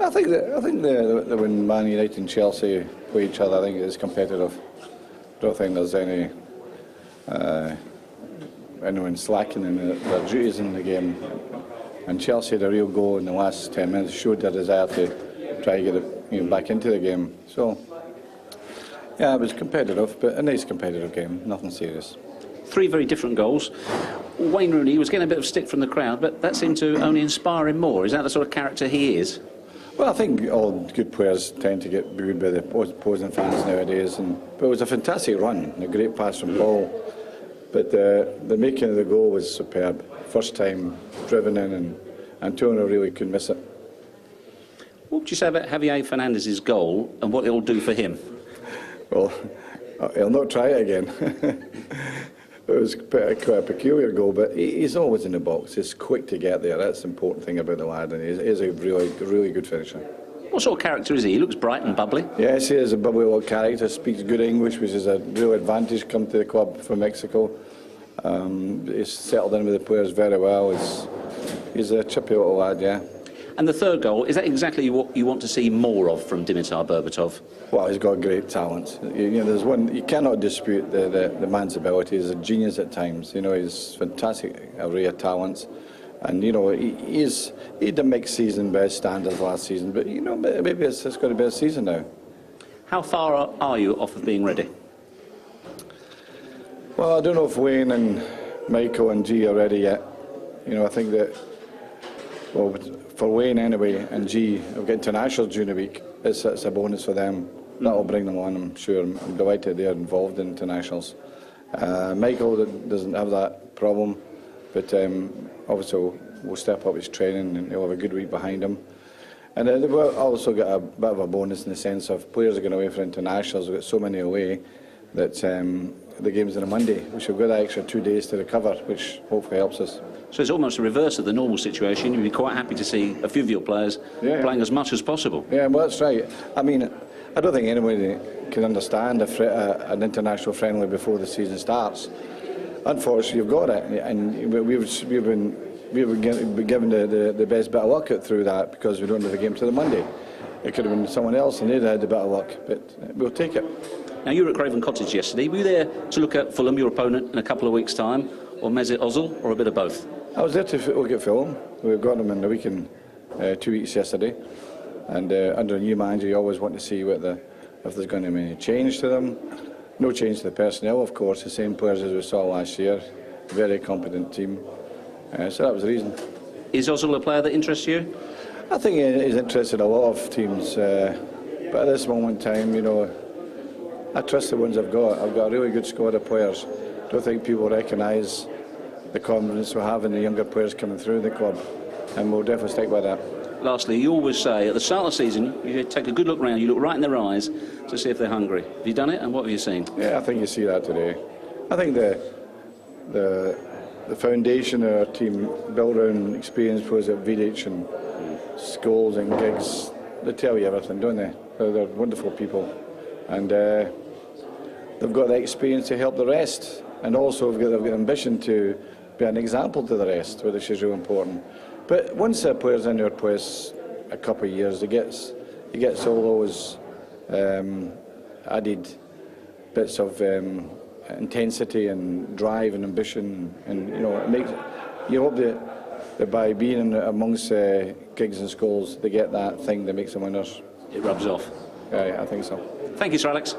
I think that when Man United and Chelsea play each other, I think it's competitive. I don't think there's anyone slacking in their duties in the game. And Chelsea had a real goal in the last 10 minutes, showed their desire to try to get it back into the game. So, yeah, it was competitive, but a nice competitive game, nothing serious. 3 very different goals. Wayne Rooney was getting a bit of stick from the crowd, but that seemed to only inspire him more. Is that the sort of character he is? Well, I think all good players tend to get booed by the opposing fans nowadays. But it was a fantastic run, a great pass from Paul. But the making of the goal was superb. First time driven in, and Antonio really couldn't miss it. What would you say about Javier Fernandez's goal and what it'll do for him? Well, he'll not try it again. It was quite a peculiar goal, but he's always in the box. He's quick to get there. That's the important thing about the lad, and he's a really good finisher. What sort of character is he? He looks bright and bubbly. Yes, he is a bubbly little character. Speaks good English, which is a real advantage come to the club from Mexico. He's settled in with the players very well. He's a chippy little lad, yeah. And the third goal, is that exactly what you want to see more of from Dimitar Berbatov? Well, he's got great talent. There's one you cannot dispute the man's ability. He's a genius at times. He's fantastic array of talents, and he had a mixed season by his standards last season. But maybe it's got a better season now. How far are you off of being ready? Well, I don't know if Wayne and Michael and G are ready yet. I think that, well, for Wayne anyway, and G, we'll get internationals during the week. It's a bonus for them. That'll bring them on, I'm sure. I'm delighted they're involved in internationals. Michael doesn't have that problem, but obviously we'll step up his training and he'll have a good week behind him. And then we'll also get a bit of a bonus in the sense of players are going away for internationals. We've got so many away that the game's on a Monday. We should get that extra 2 days to recover, which hopefully helps us. So it's almost a reverse of the normal situation. You'd be quite happy to see a few of your players playing as much as possible. Yeah, well, that's right. I mean, I don't think anybody can understand an international friendly before the season starts. Unfortunately, you've got it, and we've been given the best bit of luck through that because we don't have the game till the Monday. It could have been someone else, and they'd had a bit of luck, but we'll take it. Now, you were at Craven Cottage yesterday. Were you there to look at Fulham, your opponent, in a couple of weeks' time, or Mesut Ozil, or a bit of both? I was there to look at Fulham. We've got them in the weekend 2 weeks yesterday, and under a new manager, you always want to see if there's going to be any change to them. No change to the personnel, of course. The same players as we saw last year. Very competent team. So that was the reason. Is Ozil a player that interests you? I think he's interested in a lot of teams, but at this moment in time, I trust the ones I've got. I've got a really good squad of players. Don't think people recognise the confidence we have in the younger players coming through the club, and we'll definitely stick by that. Lastly, you always say at the start of the season, you take a good look round, you look right in their eyes to see if they're hungry. Have you done it, and what have you seen? Yeah, I think you see that today. I think the foundation of our team built around experienced players at Vidic and Scholes and Giggs, they tell you everything, don't they? They're wonderful people, and they've got the experience to help the rest, and also they've got ambition to be an example to the rest, which is really important. But once a player's in your place a couple of years, he gets all those added bits of intensity and drive and ambition, and it makes you hope that by being amongst Giggs and Scholes, they get that thing that makes them winners. It rubs off. Yeah, I think so. Thank you, Sir Alex.